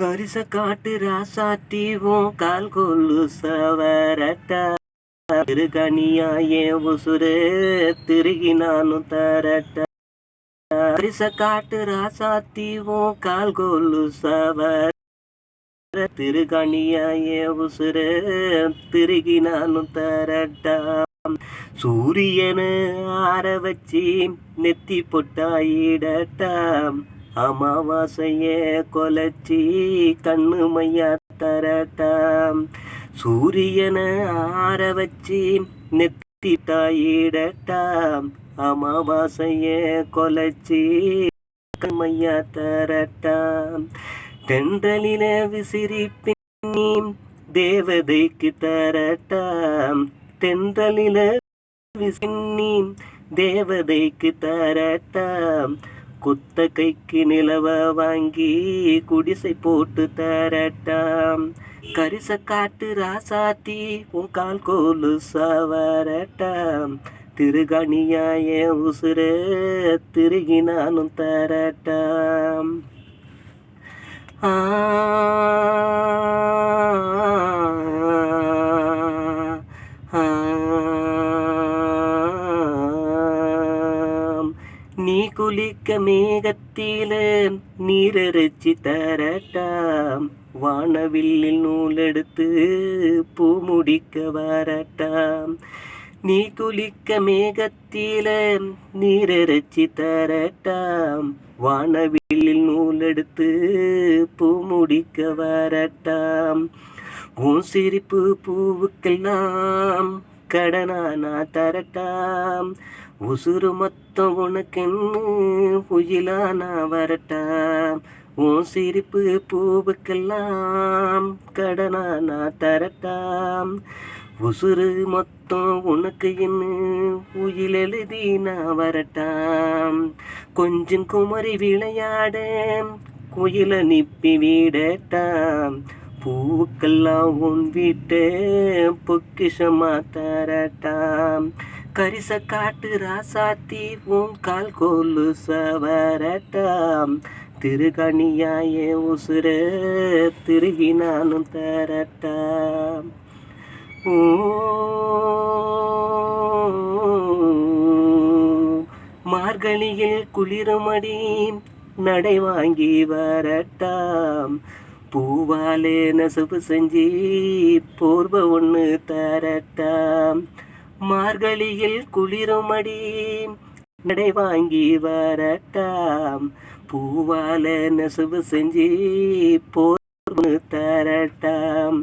கரிச காட்டு ராசாத்திவும் கால் கொல்லு சவரட்டா திருகனியா ஏன் உசுரு திருகி நானும் தரட்டா கரிச காட்டு ராசாத்திவும் கால் கொல்லு சவர திருகனியா ஏன் உசுரு திருகி நானும் தரட்டா சூரியனு ஆற வச்சு நெத்தி பொட்டாயிடட்டா அமாவாசைய கொலைச்சி கண்ணு மையா தரட்டாம் சூரியனை ஆற வச்சு நெத்தி தாயிடட்டாம் அமாவாசைய கொலைச்சி கண்மையா தரட்டாம் தென்றலில விசிறி பின்னி தேவதைக்கு தரட்டாம் தென்றலில விசின்னி தேவதைக்கு தரட்டாம் குத்த கைக்கு நிலவ வாங்கி குடிசை போட்டு தரட்டாம் கரிச காட்டு ராசாத்தி உன் கால் கோலு சவரட்டாம் திருகணியாய உசுர திருகி நானும் தரட்டாம் நீ குளிக்க மேகத்தில நீரரைச்சி தரட்டாம் வானவில்லில் நூலெடுத்து பூ முடிக்க வரட்டாம் நீ குளிக்க மேகத்தில நீரரைச்சி தரட்டாம் வானவில்லில் நூலெடுத்து பூ முடிக்க வரட்டாம் உன் சிரிப்பு பூவுக்கெல்லாம் கடனானா தரட்டாம் உசுறு மொத்தம் உனக்கென்னு புயலானா வரட்டாம் உன் சிரிப்பு பூவுக்கெல்லாம் கடனானா தரட்டாம் உசுறு மொத்தம் உனக்கு என்ன உயில் எழுதி நான் வரட்டாம் கொஞ்சம் குமரி விளையாட குயில நிப்பி விடட்டாம் பூவுக்கெல்லாம் உன் வீட்டை பொக்கிஷமா தரட்டாம் கரிச காட்டு ராசாத்தி உன் கால் கோலு சவரட்டாம் திருகணியாய உசுர திருகி நானும் தரட்டாம் மார்கழியில் குளிருமடி நடை வாங்கி வரட்டாம் பூவாலே நெசவு செஞ்சு போர்வ ஒன்று தரட்டாம் மார்கழியில் குளிருமடி நடை வாங்கி வரட்டாம் பூவால நெசவு செஞ்சு போர்வ தரட்டாம்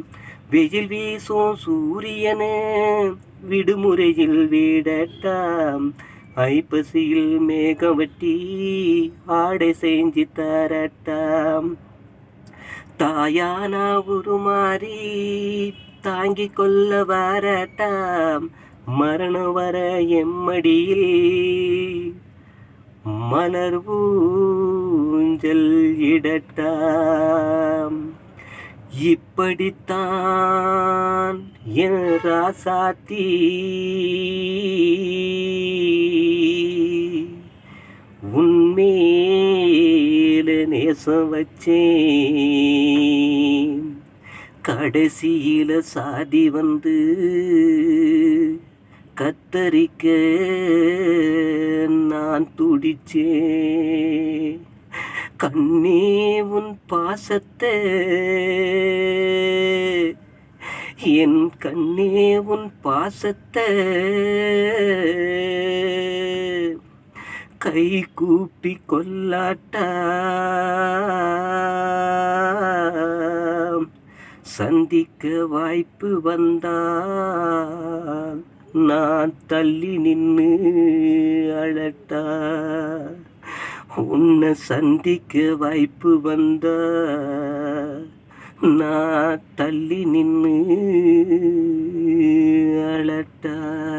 வெயில் வீசும் சூரியனு விடுமுறையில் விடட்டாம் ஐப்பசியில் மேகம் வெட்டி ஆடை செஞ்சு தரட்டாம் தாயானா உருமாறி தாங்கி கொள்ள வரட்டாம் மரணம் வர எம்மடியில் மலர் ஊஞ்சல் இடட்டாம் இப்படித்தான் என் ராசாத்தி உன்மேல நேசம் வச்சேன் கடைசியில சாதி வந்து கத்தரிக்க நான் துடிச்சேன் கண்ணே உன் பாசத்தை என் கண்ணே உன் பாசத்தை கை கூப்பி கொல்லாட்டா சந்திக்க வாய்ப்பு வந்தால் நான் தள்ளி நின்று அழட்டா உன்னை சந்திக்க வாய்ப்பு வந்தா நான் தள்ளி நின்று அழட்டா